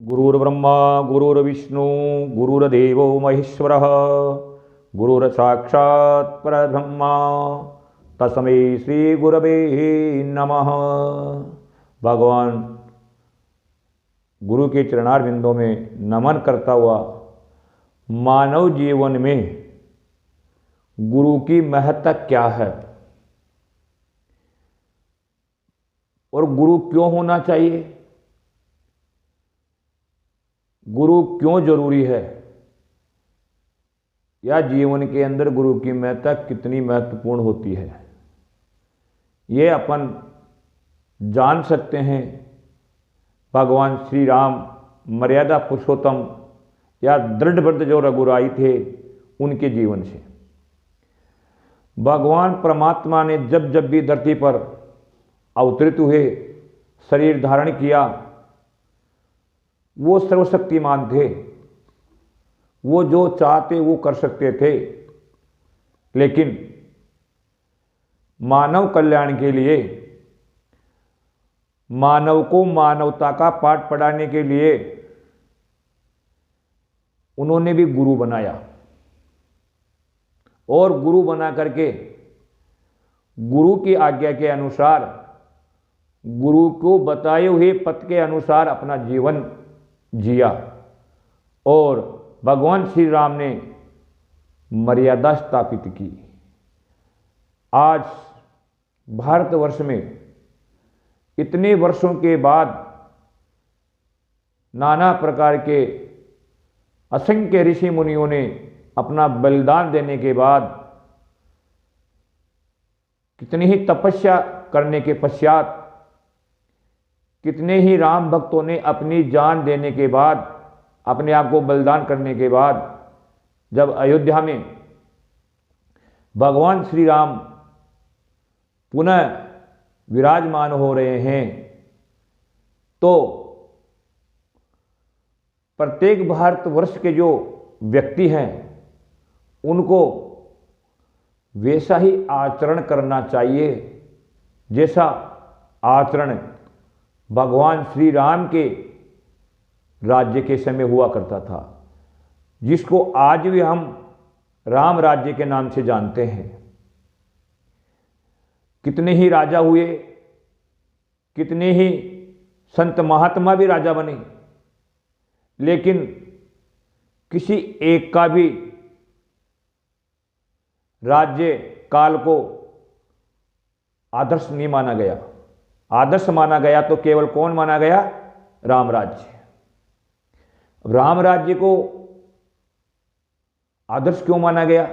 गुरुर्ब्रह्मा गुरुर्विष्णु गुरुर्देवो महेश्वरः गुरुर्साक्षात् परब्रह्मा तस्मै श्री गुरवे नमः। भगवान गुरु के चरणारविंदों में नमन करता हुआ मानव जीवन में गुरु की महत्ता क्या है और गुरु क्यों होना चाहिए, गुरु क्यों जरूरी है, या जीवन के अंदर गुरु की महत्ता कितनी महत्वपूर्ण होती है, ये अपन जान सकते हैं भगवान श्री राम मर्यादा पुरुषोत्तम या दृढ़व्रत जो रघुराई थे उनके जीवन से। भगवान परमात्मा ने जब जब भी धरती पर अवतरित हुए, शरीर धारण किया, वो सर्वशक्तिमान थे। वो जो चाहते वो कर सकते थे, लेकिन मानव कल्याण के लिए, मानव को मानवता का पाठ पढ़ाने के लिए उन्होंने भी गुरु बनाया और गुरु बना करके गुरु की आज्ञा के अनुसार, गुरु को बताए हुए पथ के अनुसार अपना जीवन जिया और भगवान श्री राम ने मर्यादा स्थापित की। आज भारतवर्ष में इतने वर्षों के बाद नाना प्रकार के असंख्य ऋषि मुनियों ने अपना बलिदान देने के बाद, कितनी ही तपस्या करने के पश्चात, कितने ही राम भक्तों ने अपनी जान देने के बाद, अपने आप को बलिदान करने के बाद, जब अयोध्या में भगवान श्री राम पुनः विराजमान हो रहे हैं, तो प्रत्येक भारतवर्ष के जो व्यक्ति हैं उनको वैसा ही आचरण करना चाहिए जैसा आचरण भगवान श्री राम के राज्य के समय हुआ करता था, जिसको आज भी हम राम राज्य के नाम से जानते हैं। कितने ही राजा हुए, कितने ही संत महात्मा भी राजा बने, लेकिन किसी एक का भी राज्य काल को आदर्श नहीं माना गया। आदर्श माना गया तो केवल कौन माना गया? राम राज्य। राम राज्य को आदर्श क्यों माना गया?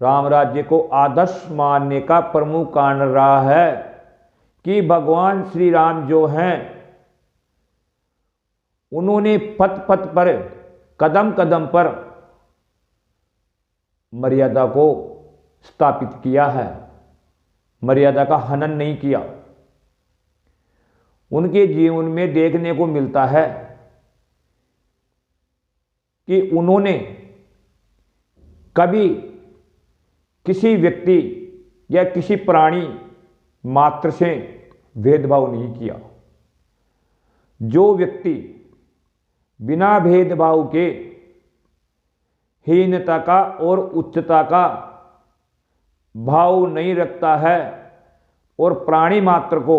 राम राज्य को आदर्श मानने का प्रमुख कारण रहा है कि भगवान श्री राम जो हैं उन्होंने पथ पथ पर, कदम कदम पर मर्यादा को स्थापित किया है, मर्यादा का हनन नहीं किया। उनके जीवन में देखने को मिलता है कि उन्होंने कभी किसी व्यक्ति या किसी प्राणी मात्र से भेदभाव नहीं किया। जो व्यक्ति बिना भेदभाव के हीनता का और उच्चता का भाव नहीं रखता है और प्राणी मात्र को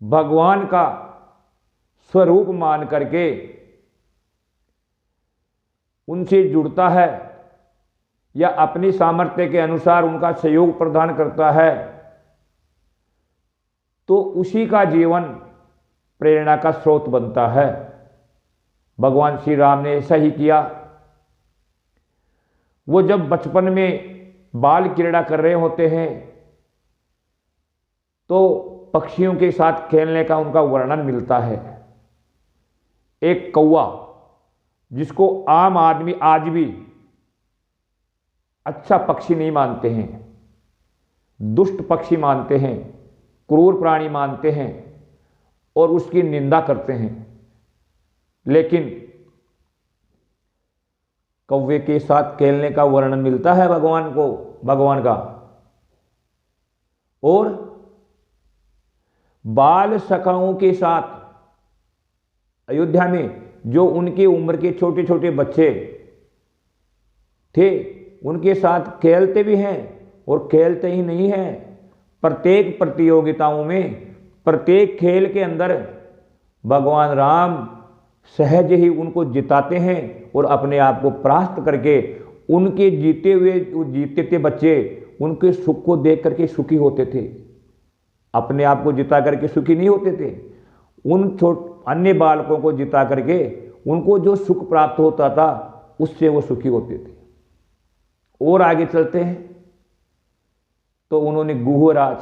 भगवान का स्वरूप मान करके उनसे जुड़ता है या अपनी सामर्थ्य के अनुसार उनका सहयोग प्रदान करता है, तो उसी का जीवन प्रेरणा का स्रोत बनता है। भगवान श्री राम ने ऐसा ही किया। वो जब बचपन में बाल क्रीड़ा कर रहे होते हैं तो पक्षियों के साथ खेलने का उनका वर्णन मिलता है। एक कौवा, जिसको आम आदमी आज भी अच्छा पक्षी नहीं मानते हैं, दुष्ट पक्षी मानते हैं, क्रूर प्राणी मानते हैं और उसकी निंदा करते हैं, लेकिन कौवे के साथ खेलने का वर्णन मिलता है भगवान का। और बाल सखाओं के साथ अयोध्या में जो उनकी उम्र के छोटे छोटे बच्चे थे उनके साथ खेलते भी हैं और खेलते ही नहीं हैं। प्रत्येक प्रतियोगिताओं में, प्रत्येक खेल के अंदर भगवान राम सहज ही उनको जिताते हैं और अपने आप को परास्त करके उनके जीते हुए जीतते थे बच्चे उनके सुख को देख करके सुखी होते थे। अपने आप को जिता करके सुखी नहीं होते थे, उन अन्य बालकों को जिता करके उनको जो सुख प्राप्त होता था उससे वो सुखी होते थे। और आगे चलते हैं तो उन्होंने गुहराज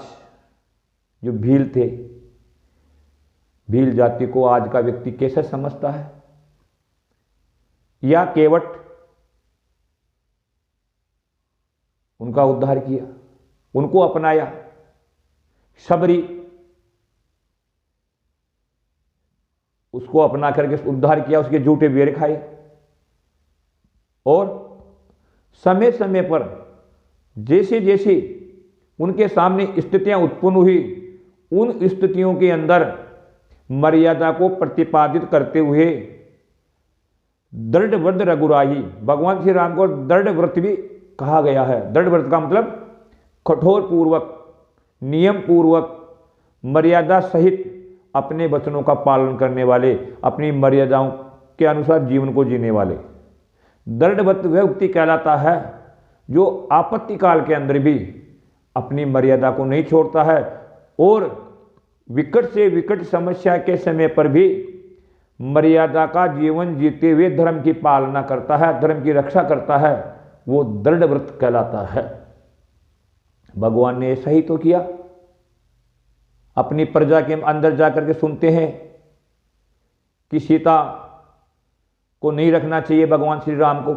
जो भील थे, भील जाति को आज का व्यक्ति कैसे समझता है, या केवट, उनका उद्धार किया, उनको अपनाया। शबरी, उसको अपना करके उद्धार किया, उसके झूठे बेर खाए। और समय समय पर जैसे जैसे उनके सामने स्थितियां उत्पन्न हुई उन स्थितियों के अंदर मर्यादा को प्रतिपादित करते हुए दृढ़ व्रत रघुराही, भगवान श्री राम को दृढ़ व्रत भी कहा गया है। दृढ़ व्रत का मतलब कठोर पूर्वक, नियम पूर्वक, मर्यादा सहित अपने वचनों का पालन करने वाले, अपनी मर्यादाओं के अनुसार जीवन को जीने वाले। दृढ़ व्रत वह व्यक्ति कहलाता है जो आपत्ति काल के अंदर भी अपनी मर्यादा को नहीं छोड़ता है और विकट से विकट समस्या के समय पर भी मर्यादा का जीवन जीते हुए धर्म की पालना करता है, धर्म की रक्षा करता है, वो दृढ़ व्रत कहलाता है। भगवान ने ऐसा ही तो किया। अपनी प्रजा के अंदर जाकर के सुनते हैं कि सीता को नहीं रखना चाहिए भगवान श्री राम को,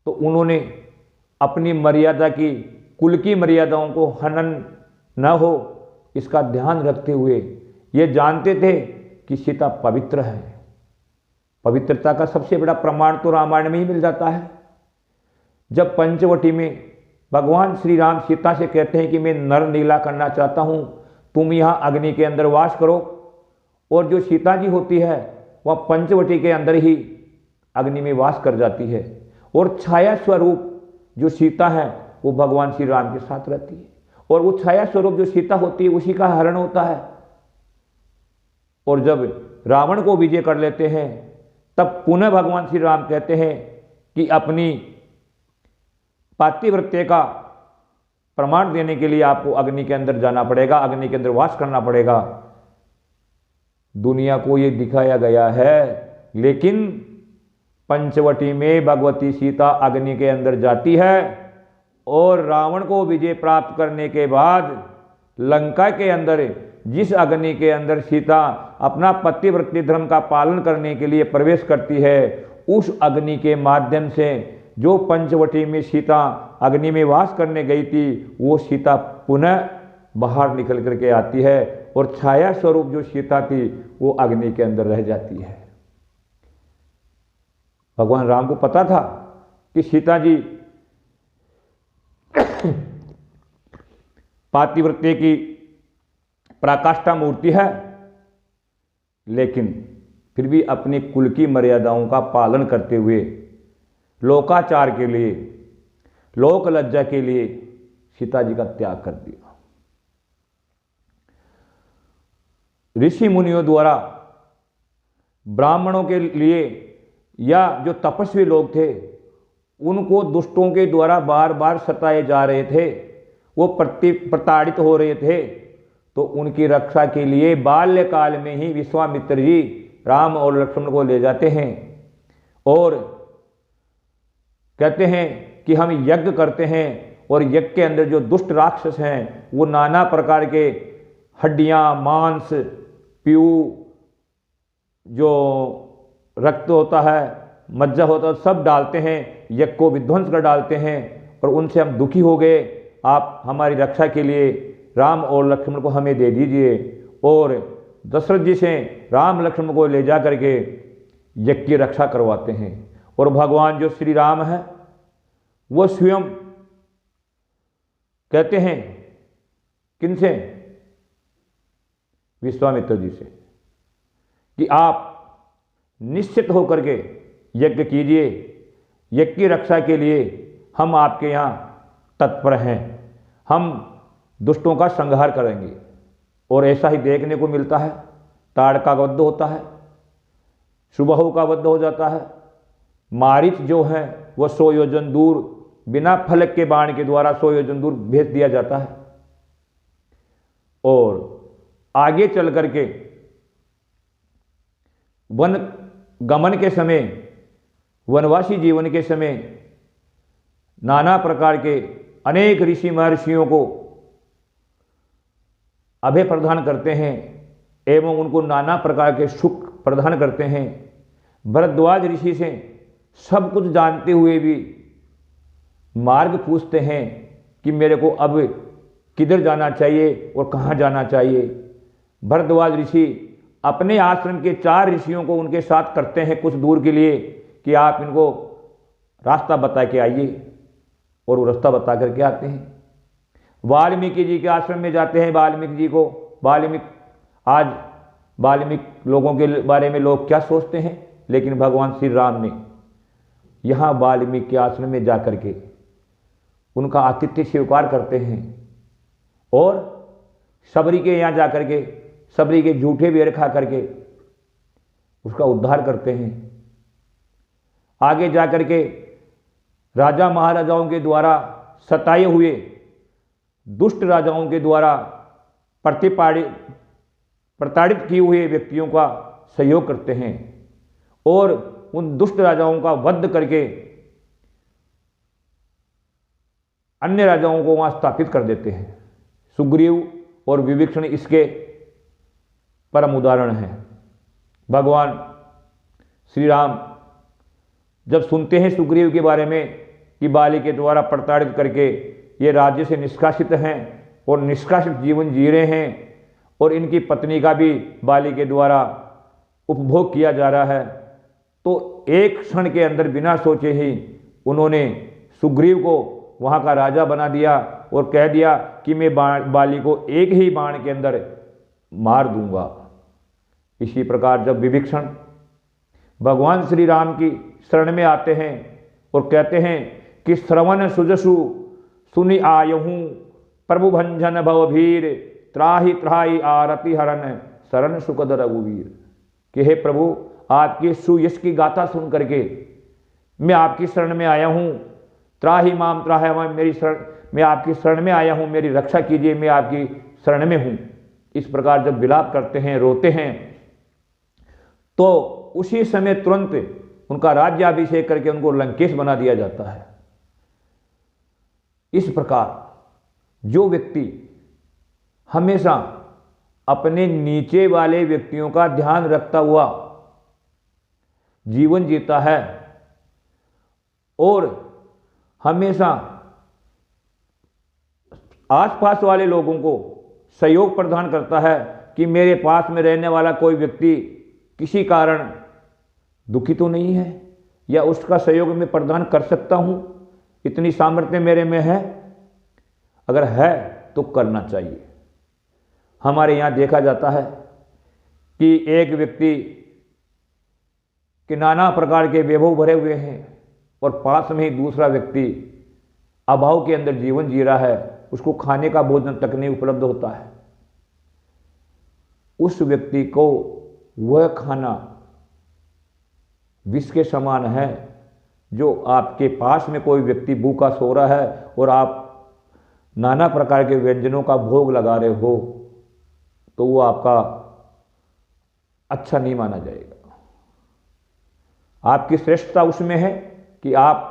तो उन्होंने अपनी मर्यादा की, कुल की मर्यादाओं को हनन न हो इसका ध्यान रखते हुए ये जानते थे कि सीता पवित्र है। पवित्रता का सबसे बड़ा प्रमाण तो रामायण में ही मिल जाता है। जब पंचवटी में भगवान श्री राम सीता से कहते हैं कि मैं नर नीला करना चाहता हूं, तुम यहाँ अग्नि के अंदर वास करो, और जो सीता जी होती है वह पंचवटी के अंदर ही अग्नि में वास कर जाती है, और छाया स्वरूप जो सीता है वो भगवान श्री राम के साथ रहती है, और वो छाया स्वरूप जो सीता होती है उसी का हरण होता है। और जब रावण को विजय कर लेते हैं तब पुनः भगवान श्री राम कहते हैं कि अपनी पातिव्रत्य का प्रमाण देने के लिए आपको अग्नि के अंदर जाना पड़ेगा, अग्नि के अंदर वास करना पड़ेगा। दुनिया को ये दिखाया गया है, लेकिन पंचवटी में भगवती सीता अग्नि के अंदर जाती है और रावण को विजय प्राप्त करने के बाद लंका के अंदर जिस अग्नि के अंदर सीता अपना पतिव्रती धर्म का पालन करने के लिए प्रवेश करती है, उस अग्नि के माध्यम से जो पंचवटी में सीता अग्नि में वास करने गई थी वो सीता पुनः बाहर निकल करके आती है, और छाया स्वरूप जो सीता थी वो अग्नि के अंदर रह जाती है। भगवान राम को पता था कि सीता जी पातिव्रत्य की पराकाष्ठा मूर्ति है, लेकिन फिर भी अपनी कुल की मर्यादाओं का पालन करते हुए लोकाचार के लिए, लोक लज्जा के लिए सीता जी का त्याग कर दिया। ऋषि मुनियों द्वारा ब्राह्मणों के लिए या जो तपस्वी लोग थे उनको दुष्टों के द्वारा बार बार सताए जा रहे थे, वो प्रताड़ित हो रहे थे, तो उनकी रक्षा के लिए बाल्यकाल में ही विश्वामित्र जी राम और लक्ष्मण को ले जाते हैं और कहते हैं कि हम यज्ञ करते हैं, और यज्ञ के अंदर जो दुष्ट राक्षस हैं वो नाना प्रकार के हड्डियां, मांस, पीऊ, जो रक्त होता है, मज्जा होता है, सब डालते हैं, यज्ञ को विध्वंस कर डालते हैं, और उनसे हम दुखी हो गए, आप हमारी रक्षा के लिए राम और लक्ष्मण को हमें दे दीजिए। और दशरथ जी से राम लक्ष्मण को ले जा करके यज्ञ की रक्षा करवाते हैं। और भगवान जो श्री राम है वो स्वयं कहते हैं, किनसे, विश्वामित्र जी से कि आप निश्चित होकर के यज्ञ कीजिए, यज्ञ की रक्षा के लिए हम आपके यहाँ तत्पर हैं, हम दुष्टों का संहार करेंगे। और ऐसा ही देखने को मिलता है, ताड़का का वध होता है, सुबाहु का वध हो जाता है। मारीच जो है वह 100 योजन दूर बिना फलक के बाण के द्वारा 100 योजन दूर भेज दिया जाता है। और आगे चल करके वन गमन के समय, वनवासी जीवन के समय नाना प्रकार के अनेक ऋषि महर्षियों को अभय प्रदान करते हैं एवं उनको नाना प्रकार के सुख प्रदान करते हैं। भरद्वाज ऋषि से सब कुछ जानते हुए भी मार्ग पूछते हैं कि मेरे को अब किधर जाना चाहिए और कहाँ जाना चाहिए। भरद्वाज ऋषि अपने आश्रम के 4 ऋषियों को उनके साथ करते हैं कुछ दूर के लिए कि आप इनको रास्ता बता के आइए, और वो रास्ता बता करके आते हैं। वाल्मीकि जी के आश्रम में जाते हैं। वाल्मीकि जी को आज वाल्मीकि लोगों के बारे में लोग क्या सोचते हैं, लेकिन भगवान श्री राम ने यहाँ वाल्मीकि के आश्रम में जाकर के उनका आतिथ्य स्वीकार करते हैं और सबरी के यहाँ जाकर के सबरी के जूठे बेर खा करके उसका उद्धार करते हैं। आगे जाकर के राजा महाराजाओं के द्वारा सताए हुए दुष्ट राजाओं के द्वारा प्रताड़ित किए हुए व्यक्तियों का सहयोग करते हैं और उन दुष्ट राजाओं का वध करके अन्य राजाओं को वहां स्थापित कर देते हैं। सुग्रीव और विभीषण इसके परम उदाहरण हैं। भगवान श्री राम जब सुनते हैं सुग्रीव के बारे में कि बाली के द्वारा प्रताड़ित करके ये राज्य से निष्कासित हैं और निष्कासित जीवन जी रहे हैं और इनकी पत्नी का भी बाली के द्वारा उपभोग किया जा रहा है, तो एक क्षण के अंदर बिना सोचे ही उन्होंने सुग्रीव को वहाँ का राजा बना दिया और कह दिया कि मैं बाली को एक ही बाण के अंदर मार दूंगा। इसी प्रकार जब विभीषण भगवान श्री राम की शरण में आते हैं और कहते हैं कि श्रवण सुजसु सुनि आयहूँ प्रभु भंजन भवभीर त्राहि त्राहि आरति हरण शरण सुखद रघुवीर, कि हे प्रभु आपकी सुयश की गाथा सुन करके मैं आपकी शरण में आया हूँ। त्राहि माम त्राहि माम, मैं आपकी शरण में आया हूँ, मेरी रक्षा कीजिए, मैं आपकी शरण में हूँ। इस प्रकार जब विलाप करते हैं, रोते हैं, तो उसी समय तुरंत उनका राज्याभिषेक करके उनको लंकेश बना दिया जाता है। इस प्रकार जो व्यक्ति हमेशा अपने नीचे वाले व्यक्तियों का ध्यान रखता हुआ जीवन जीता है और हमेशा आसपास वाले लोगों को सहयोग प्रदान करता है कि मेरे पास में रहने वाला कोई व्यक्ति किसी कारण दुखी तो नहीं है या उसका सहयोग मैं प्रदान कर सकता हूं, इतनी सामर्थ्य मेरे में है, अगर है तो करना चाहिए। हमारे यहाँ देखा जाता है कि एक व्यक्ति के नाना प्रकार के वैभव भरे हुए हैं और पास में ही दूसरा व्यक्ति अभाव के अंदर जीवन जी रहा है, उसको खाने का भोजन तक नहीं उपलब्ध होता है। उस व्यक्ति को वह खाना विष के समान है। जो आपके पास में कोई व्यक्ति भूखा सो रहा है और आप नाना प्रकार के व्यंजनों का भोग लगा रहे हो, तो वो आपका अच्छा नहीं माना जाएगा। आपकी श्रेष्ठता उसमें है कि आप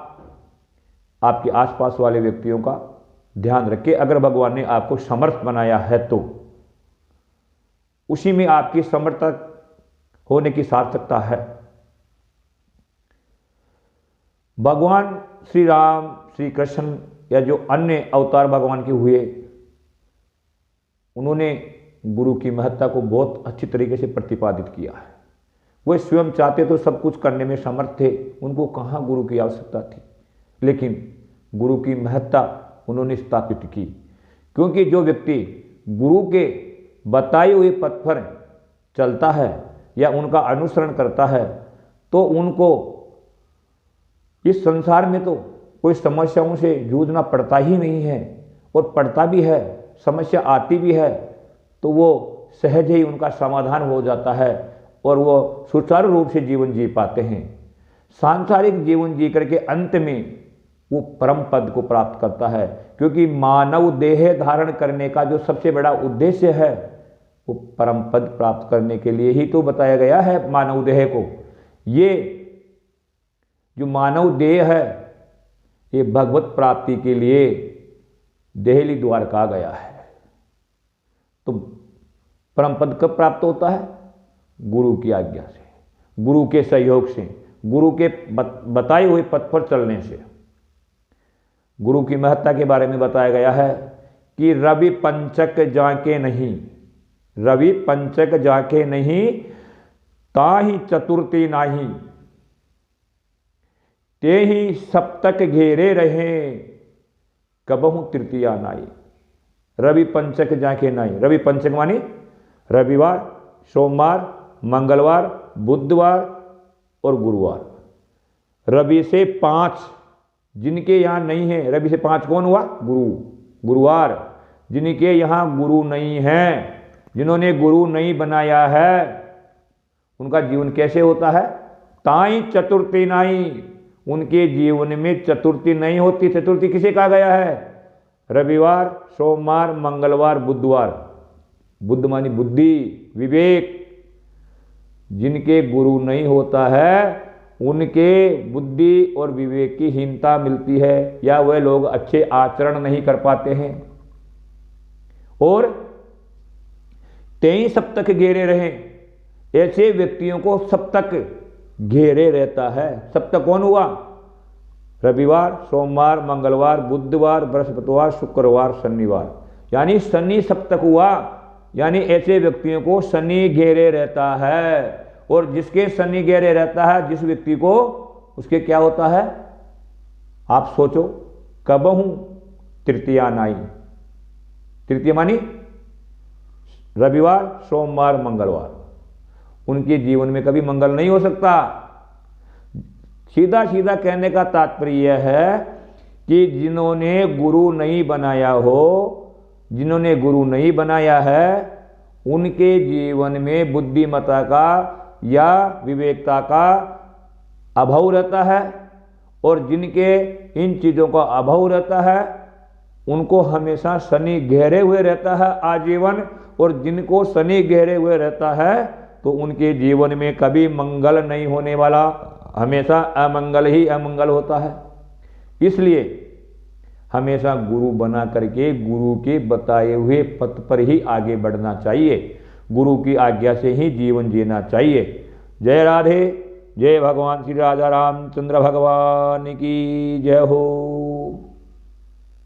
आपके आसपास वाले व्यक्तियों का ध्यान रखें। अगर भगवान ने आपको समर्थ बनाया है तो उसी में आपकी समर्थक होने की सार्थकता है। भगवान श्री राम, श्री कृष्ण या जो अन्य अवतार भगवान के हुए, उन्होंने गुरु की महत्ता को बहुत अच्छी तरीके से प्रतिपादित किया है। वे स्वयं चाहते तो सब कुछ करने में समर्थ थे, उनको कहाँ गुरु की आवश्यकता थी, लेकिन गुरु की महत्ता उन्होंने स्थापित की। क्योंकि जो व्यक्ति गुरु के बताए हुए पथ पर चलता है या उनका अनुसरण करता है तो उनको इस संसार में तो कोई समस्याओं से जूझना पड़ता ही नहीं है, और पड़ता भी है, समस्या आती भी है तो वो सहज ही उनका समाधान हो जाता है और वो सुचारू रूप से जीवन जी पाते हैं। सांसारिक जीवन जी करके अंत में वो परम पद को प्राप्त करता है, क्योंकि मानव देह धारण करने का जो सबसे बड़ा उद्देश्य है वो परम पद प्राप्त करने के लिए ही तो बताया गया है मानव देह को। ये जो मानव देह है ये भगवत प्राप्ति के लिए देहली द्वार कहा गया है। तो परम पद कब प्राप्त होता है? गुरु की आज्ञा से, गुरु के सहयोग से, गुरु के बताए हुए पथ पर चलने से। गुरु की महत्ता के बारे में बताया गया है कि रवि पंचक जाके नहीं, रवि पंचक जाके नहीं, ताहि चतुर्थी नाही, ते ही सप्तक घेरे रहे, कबहु तृतीया नाई। रवि पंचक जाके नहीं, रवि पंचक मानी रविवार, सोमवार, मंगलवार, बुधवार और गुरुवार। रवि से 5 जिनके यहाँ नहीं है, रवि से 5 कौन हुआ? गुरु। गुरुवार जिनके यहाँ गुरु नहीं है, जिन्होंने गुरु नहीं बनाया है, उनका जीवन कैसे होता है? ताई चतुर्थी नहीं, उनके जीवन में चतुर्थी नहीं होती। चतुर्थी किसे कहा गया है? रविवार, सोमवार, मंगलवार, बुधवार। बुद्ध मानी बुद्धि, विवेक। जिनके गुरु नहीं होता है उनके बुद्धि और विवेक की हीनता मिलती है, या वह लोग अच्छे आचरण नहीं कर पाते हैं। और 23 सप्तक घेरे रहे, ऐसे व्यक्तियों को सप्तक घेरे रहता है। सप्तक कौन हुआ? रविवार, सोमवार, मंगलवार, बुधवार, बृहस्पतिवार, शुक्रवार, शनिवार, यानी शनि सप्तक हुआ। यानी ऐसे व्यक्तियों को शनि घेरे रहता है, और जिसके शनि घेरे रहता है जिस व्यक्ति को, उसके क्या होता है? आप सोचो, कबहू तृतीया नाई। तृतीय मानी रविवार, सोमवार, मंगलवार। उनके जीवन में कभी मंगल नहीं हो सकता। सीधा सीधा कहने का तात्पर्य यह है कि जिन्होंने गुरु नहीं बनाया हो, जिन्होंने गुरु नहीं बनाया है, उनके जीवन में बुद्धिमत्ता का या विवेकता का अभाव रहता है, और जिनके इन चीज़ों का अभाव रहता है उनको हमेशा शनि घेरे हुए रहता है आजीवन, और जिनको शनि घेरे हुए रहता है तो उनके जीवन में कभी मंगल नहीं होने वाला, हमेशा अमंगल ही अमंगल होता है। इसलिए हमेशा गुरु बना करके गुरु के बताए हुए पथ पर ही आगे बढ़ना चाहिए, गुरु की आज्ञा से ही जीवन जीना चाहिए। जय राधे, जय भगवान श्री राजा रामचंद्र भगवान की जय हो।